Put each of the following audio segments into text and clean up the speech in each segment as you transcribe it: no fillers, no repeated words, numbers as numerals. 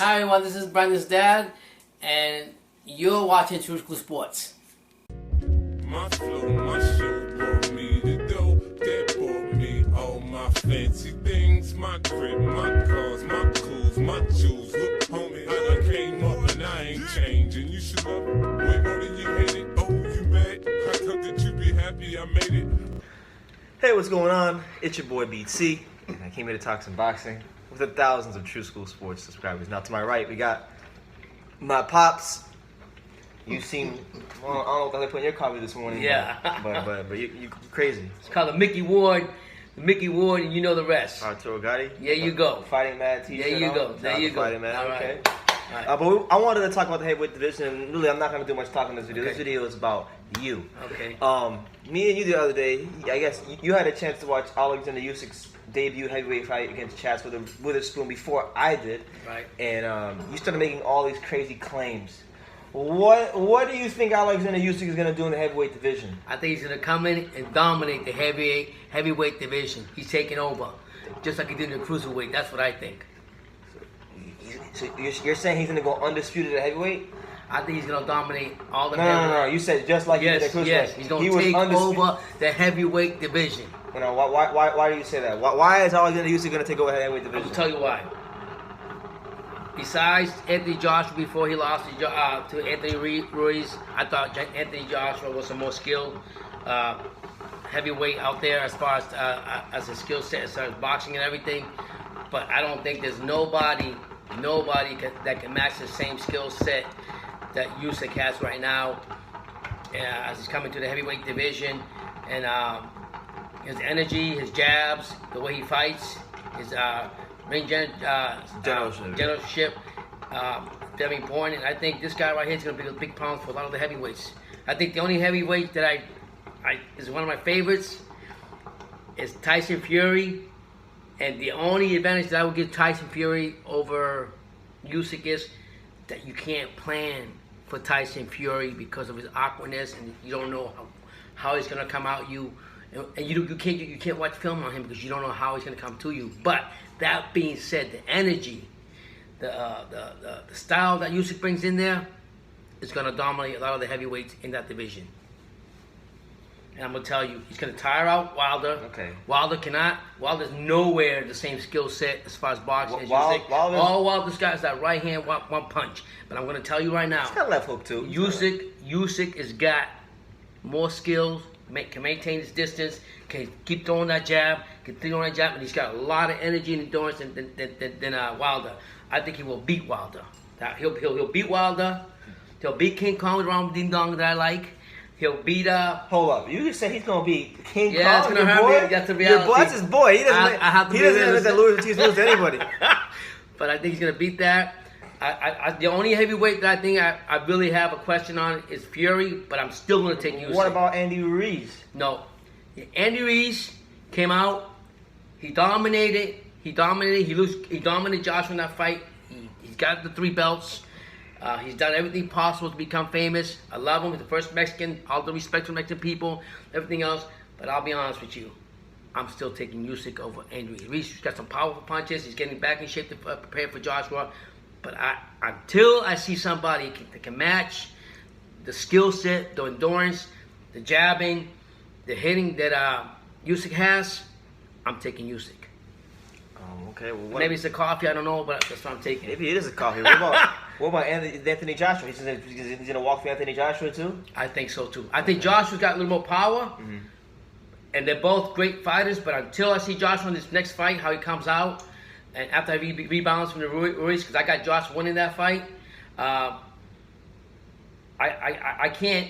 Hi everyone, this is Brandon's dad, and you're watching True School Sports. My flow, my show brought me the dough that brought me all my fancy things. My crib, my cars, my clothes, my jewels. Look, homie, I done came up and I ain't changing. You should love it way more than you hate it. Oh, you mad? How come that you be happy I made it? Hey, what's going on? It's your boy BT, and I came here to talk some boxing with the thousands of True School Sports subscribers. Now, to my right, we got my pops. You seem, well, I don't know what they put in your coffee this morning. Yeah. But you crazy. It's called the Mickey Ward, and you know the rest. Arturo Gotti. There you go. Fighting Mad t-shirt. There you go. There you go. Fighting Mad. All right. Okay. All right. But I wanted to talk about the heavyweight division, and really, I'm not going to do much talking in this video. Okay. This video is about you. Okay. Me and you the other day, I guess you had a chance to watch Oleksandr Usyk's debut heavyweight fight against Chaz Witherspoon before I did. Right. And you started making all these crazy claims. What do you think Oleksandr Usyk is going to do in the heavyweight division? I think he's going to come in and dominate the heavyweight division. He's taking over, just like he did in the cruiserweight. That's what I think. So you're saying he's going to go undisputed at heavyweight? I think he's going to dominate all the No. You said just like he did at cruiserweight. Yes, he's going to take over the heavyweight division. Why do you say that? Why is Oleksandr Usyk going to take over the heavyweight division? I'll tell you why. Besides Anthony Joshua, before he lost to Anthony Ruiz, I thought Anthony Joshua was a more skilled heavyweight out there as far as a skill set, as far as boxing and everything. But I don't think there's nobody that can match the same skill set that Usyk has right now as he's coming to the heavyweight division. And his energy, his jabs, the way he fights, his ring generalship, very important. And I think this guy right here is going to be a big problem for a lot of the heavyweights. I think the only heavyweight that I is one of my favorites is Tyson Fury. And the only advantage that I would give Tyson Fury over Usyk is that you can't plan for Tyson Fury because of his awkwardness, and you don't know how he's going to come out you. And you can't watch film on him because you don't know how he's going to come to you. But that being said, the energy, the style that Usyk brings in there is going to dominate a lot of the heavyweights in that division. And I'm going to tell you, he's going to tire out Wilder. Okay. Wilder's nowhere the same skill set as far as boxing as Usyk. All Wilder's got is that right hand, one punch. But I'm going to tell you right now, he's got left hook too. Usyk has got more skills. Can maintain his distance, can keep throwing that jab, and he's got a lot of energy and endurance than Wilder. I think he will beat Wilder. He'll beat Wilder. He'll beat King Kong with Ram Ding Dong that I like. He'll beat Hold up, you just said he's gonna beat King Kong. Yeah, it's gonna hurt me. That's the reality. Your boss is boy. He doesn't let that Louis Ortiz lose to anybody. But I think he's gonna beat that. The only heavyweight that I think I really have a question on is Fury, but I'm still going to take Usyk. What about Andy Ruiz? No. Andy Ruiz came out. He dominated. He dominated Joshua in that fight. He's got the 3 belts. He's done everything possible to become famous. I love him. He's the first Mexican. All the respect to Mexican people. Everything else. But I'll be honest with you. I'm still taking Usyk over Andy Ruiz. Ruiz has got some powerful punches. He's getting back in shape to prepare for Joshua. But until I see somebody that can match the skill set, the endurance, the jabbing, the hitting that Usyk has, I'm taking Usyk. Okay. Well, maybe it's a coffee, I don't know, but that's what I'm taking. Maybe it is a coffee. What about Anthony Joshua? He's going to walk through Anthony Joshua too? I think so too. I think Joshua's got a little more power, and they're both great fighters. But until I see Joshua in this next fight, how he comes out, and after I rebounds from the Ruiz, because I got Josh winning that fight, I can't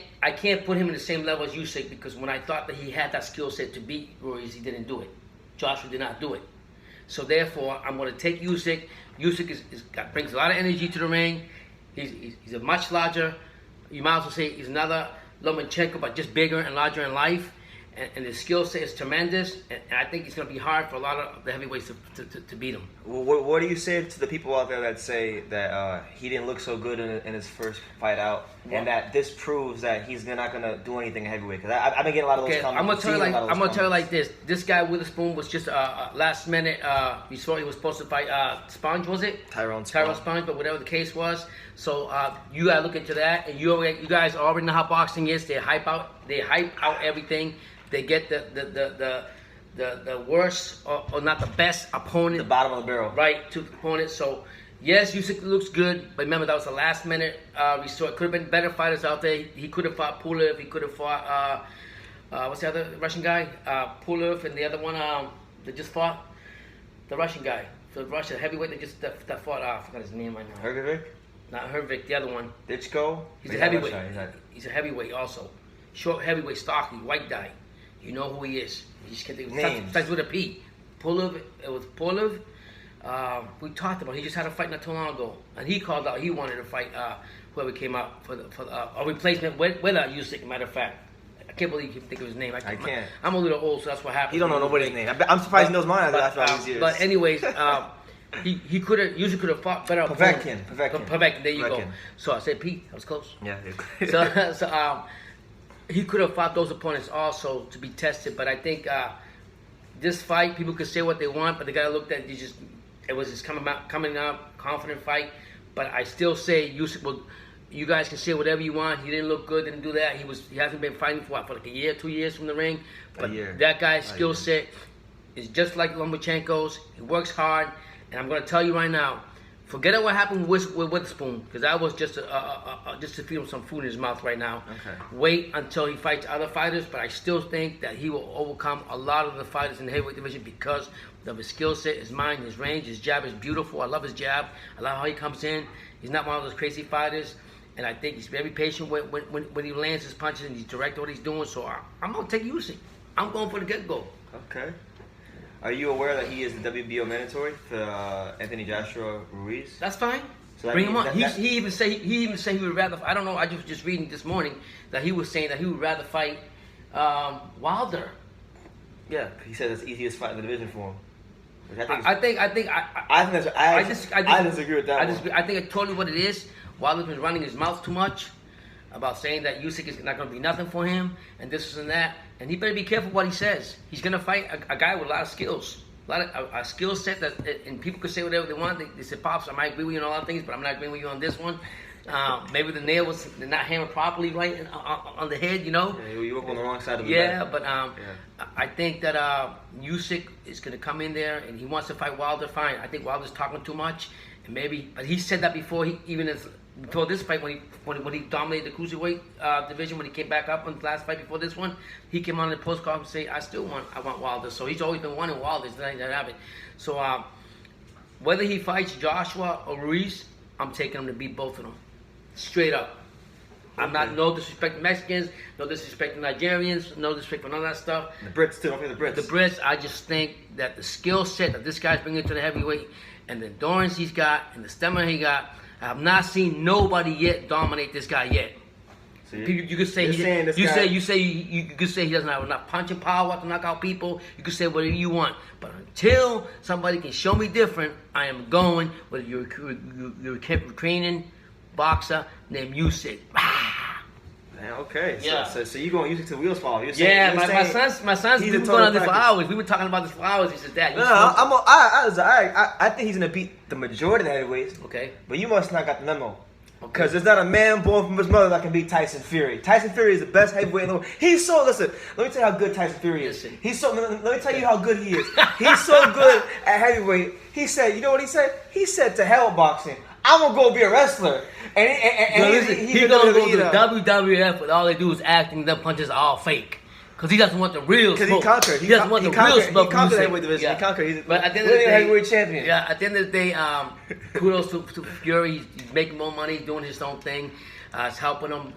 put him in the same level as Usyk, because when I thought that he had that skill set to beat Ruiz, he didn't do it. Joshua did not do it. So therefore, I'm going to take Usyk. Usyk brings a lot of energy to the ring. He's a much larger. You might as well say he's another Lomachenko, but just bigger and larger in life. and his skill set is tremendous. And I think it's going to be hard for a lot of the heavyweights to beat him. Well, what do you say to the people out there that say that he didn't look so good in his first fight out, and that this proves that he's not going to do anything in heavyweight? Because I've been getting a lot of those comments. I'm gonna tell you like this. This guy Witherspoon was just last minute. You saw he was supposed to fight Sponge, was it? Tyrone Sponge, but whatever the case was. So you gotta look into that, and you guys already know how boxing is. They hype out everything. They get the worst or not the best opponent, the bottom of the barrel, right, to the opponent. So yes, Usyk looks good, but remember that was the last minute resort. Could have been better fighters out there. He could have fought Pulev. He could have fought what's the other Russian guy? Pulev, and the other one that just fought the Russian guy. So Russia heavyweight that fought. I forgot his name right now. Hergovic? Not Hergovic. The other one. Ditchko? He's a heavyweight. He's a heavyweight also. Short heavyweight, stocky, white guy. You know who he is. He just can't think of names. Starts with a P. Pulev. It was Pulev. We talked about. He just had a fight not too long ago, and he called out. He wanted to fight whoever came out for a replacement with Usyk. Matter of fact, I can't believe you can think of his name. I can't. I'm a little old, so that's what happened. You don't know nobody's name. I'm surprised he knows mine after all these years. But anyways, he could have Usyk could have fought better. Povetkin. There you go. So I said Pete. I was close. Yeah. So he could have fought those opponents also to be tested, but I think this fight, people could say what they want, but they gotta look at it was just coming out confident fight. But I still say Usyk will. You guys can say whatever you want. He didn't look good, didn't do that. He hasn't been fighting for like a year, 2 years from the ring. But that guy's skill set is just like Lomachenko's. He works hard, and I'm gonna tell you right now. Forget what happened with Witherspoon, because that was just to feed him some food in his mouth right now. Okay. Wait until he fights other fighters, but I still think that he will overcome a lot of the fighters in the heavyweight division because of his skill set, his mind, his range. His jab is beautiful. I love his jab. I love how he comes in. He's not one of those crazy fighters, and I think he's very patient when he lands his punches and he's direct what he's doing. So I'm gonna take Usyk. I'm going for the get-go. Okay. Are you aware that he is the WBO mandatory for Anthony Joshua Ruiz? That's fine. So bring him on. He even said he would rather. I don't know. I just reading this morning that he was saying that he would rather fight Wilder. Yeah, he said that's the easiest fight in the division for him. I disagree with that. I think it's totally what it is. Wilder's been running his mouth too much about saying that Usyk is not going to be nothing for him and this and that. And he better be careful what he says. He's going to fight a guy with a lot of skills. A skill set that, and people could say whatever they want. They said, Pops, I might agree with you on a lot of things, but I'm not agreeing with you on this one. Maybe the nail was not hammered properly right on the head, you know? Yeah, you were on the wrong side of the bed. But I think that Usyk is going to come in there and he wants to fight Wilder, fine. I think Wilder's talking too much. And but he said that before, before this fight, when he dominated the cruiserweight division, when he came back up on the last fight before this one, he came on the post card and say, I want Wilder. So he's always been wanting Wilder. He's not have it. So whether he fights Joshua or Ruiz, I'm taking him to beat both of them, straight up. I'm not no disrespect to Mexicans, no disrespect to Nigerians, no disrespect for none of that stuff. The Brits too. Don't forget the Brits. The Brits. I just think that the skill set that this guy's bringing to the heavyweight, and the endurance he's got, and the stamina he got. I have not seen nobody yet dominate this guy yet. So you could say you could say he doesn't have enough punching power to knock out people. You could say whatever you want, but until somebody can show me different, I am going with your Ukrainian boxer named Usyk. Okay, yeah. So you going Usyk to the wheels fall? My son's been going on this for hours. We were talking about this for hours. He said that. I think he's gonna beat the majority of the heavyweights. Okay. But you must not got the memo. Because there's not a man born from his mother that can beat Tyson Fury. Tyson Fury is the best heavyweight in the world. Listen, let me tell you how good Tyson Fury is. Let me tell you how good he is. He's so good at heavyweight. He said, you know what he said? He said to hell with boxing. I'm gonna go be a wrestler. He's gonna go to the WWF, but all they do is acting. The punches are all fake. Because he doesn't want the real smoke. He conquered. He doesn't want the real smoke. He conquered the heavyweight division. Yeah. He conquered. But at the end of the day, heavyweight champion. Yeah, at the end of the day, kudos to Fury. He's making more money, doing his own thing. It's helping him.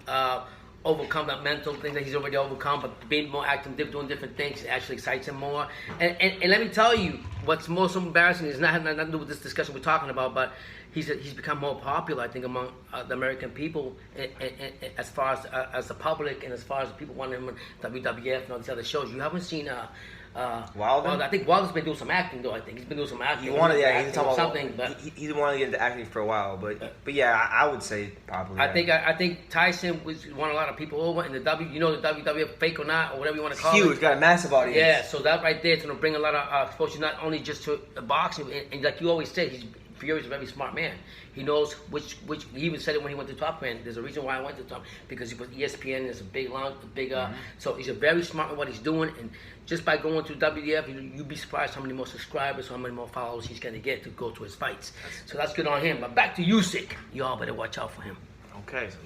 overcome that mental thing that he's already overcome, but being more active, doing different things actually excites him more. And let me tell you, what's most embarrassing is not nothing to do with this discussion we're talking about, but he's become more popular, I think, among the American people, as far as the public and as far as the people wanting him on WWF and all these other shows. You haven't seen Wilder? I think Wilder's been doing some acting, though. I think he's been doing some acting. He's talking about something, but he's wanted to get into acting for a while. But yeah, I would say probably. I think Tyson won a lot of people over in the the WWF, fake or not, or whatever you want to call it. Huge, got a massive audience. Yeah, so that right there is going to bring a lot of exposure, not only just to boxing, and like you always say, Fury's a very smart man. He knows which. He even said it when he went to Top Gun. There's a reason why I went to Top, because he was ESPN. There's a big launch, So he's a very smart in what he's doing, and just by going to WWF, you'd be surprised how many more subscribers, how many more followers he's going to get to go to his fights. So that's good on him. But back to Usyk, y'all better watch out for him. Okay, so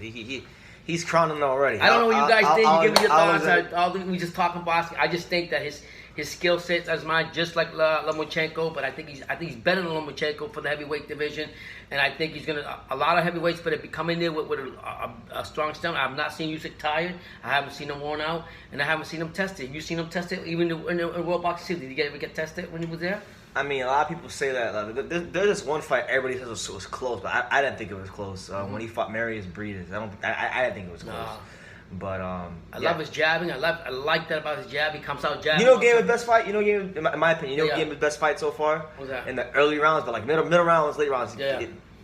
he's crowning already. I don't know what you guys think. You give me your thoughts. We just talking boxing. I just think that his skill set is mine, just like Lomachenko, but I think he's better than Lomachenko for the heavyweight division, and I think he's gonna. A lot of heavyweights better be coming there with a strong stomach. I've not seen Usyk tired. I haven't seen him worn out, and I haven't seen him tested. You seen him tested even in World Boxing City? Did he ever get tested when he was there? I mean, a lot of people say that. Like, there's this one fight everybody says was close, but I didn't think it was close. When he fought Marius Breeders, I didn't think it was close. No. But I love his jabbing. I like that about his jab. He comes out jabbing. You know, gave his best fight. You know, in my opinion, gave his best fight so far. What's that? In the early rounds, but like middle rounds, late rounds,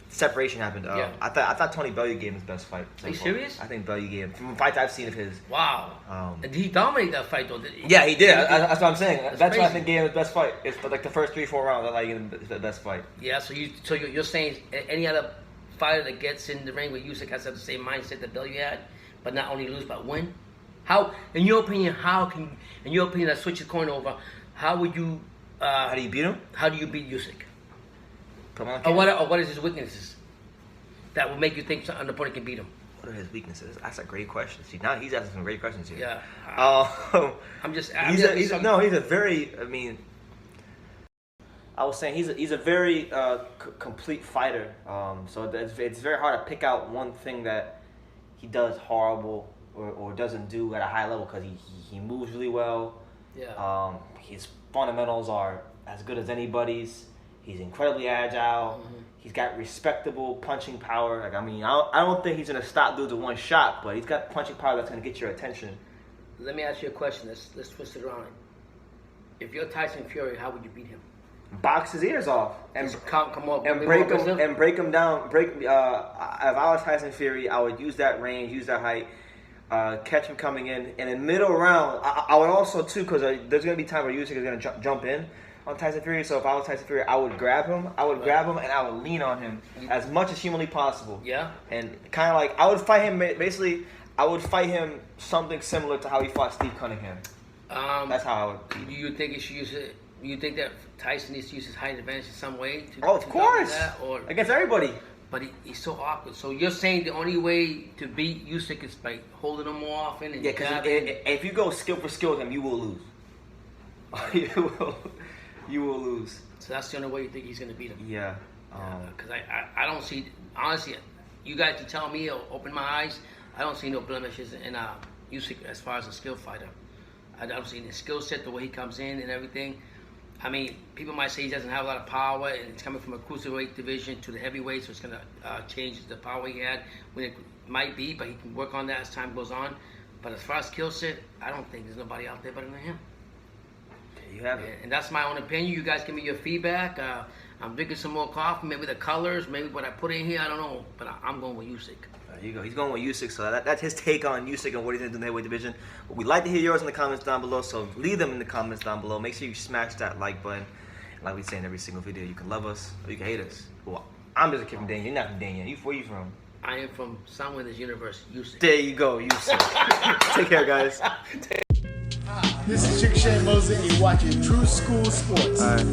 separation happened. Yeah. I thought Tony Bellew gave him his best fight. Are you serious? I think Bellew gave him from fights I've seen of his. Wow. Did he dominate that fight though? Yeah, he did. That's what I'm saying. That's crazy. why I think he gave him his best fight. It's like the first 3-4 rounds. I like him the best fight. Yeah. So you're saying any other fighter that gets in the ring with Usyk has to have the same mindset that Bellew had, but not only lose but win? How, in your opinion, that switch the coin over, how would you... how do you beat him? How do you beat Usyk? Come on, Or what is his weaknesses that would make you think an opponent can beat him? What are his weaknesses? That's a great question. See, now he's asking some great questions here. Yeah. He's a very, I mean... I was saying he's a very complete fighter. So it's very hard to pick out one thing that he does horrible or doesn't do at a high level, because he moves really well. Yeah. His fundamentals are as good as anybody's. He's incredibly agile. Mm-hmm. He's got respectable punching power. Like, I mean, I don't think he's gonna stop dudes with one shot, but he's got punching power that's gonna get your attention. Let me ask you a question. Let's twist it around. If you're Tyson Fury, how would you beat him? Box his ears off and come up and break him down. If I was Tyson Fury, I would use that range, use that height, catch him coming in the middle round. I would also too, because there's gonna be time where Usyk is gonna jump in on Tyson Fury. So if I was Tyson Fury, I would grab him. And I would lean on him as much as humanly possible. Yeah. And kind of like I would fight him. Basically, I would fight him something similar to how he fought Steve Cunningham. That's how I would. Do you think he should use it? Do you think that Tyson needs to use his height advantage in some way? Of course. Against everybody. But he's so awkward. So you're saying the only way to beat Usyk is by holding him more often? And because if you go skill for skill with him, you will lose. You will lose. So that's the only way you think he's going to beat him? Yeah. Because I don't see, honestly, you guys can tell me or open my eyes, I don't see no blemishes in Usyk as far as a skill fighter. I don't see the skill set, the way he comes in and everything. I mean, people might say he doesn't have a lot of power, and it's coming from a cruiserweight division to the heavyweight, so it's going to change the power he had when it might be, but he can work on that as time goes on. But as far as skill set, I don't think there's nobody out there better than him. There you have it. And that's my own opinion. You guys give me your feedback. I'm drinking some more coffee, maybe the colors, maybe what I put in here, I don't know. But I'm going with Usyk. There you go. He's going with Usyk, so that's his take on Usyk and what he's going to do in the heavyweight division. But we'd like to hear yours in the comments down below, so leave them in the comments down below. Make sure you smash that like button. And like we say in every single video, you can love us or you can hate us. Well, I'm just a kid from Dania. You're not from Dania. Where you from? I am from somewhere in this universe, Usyk. There you go, Usyk. Take care, guys. This is Chick Shane Mosley, and you're watching True School Sports. All right.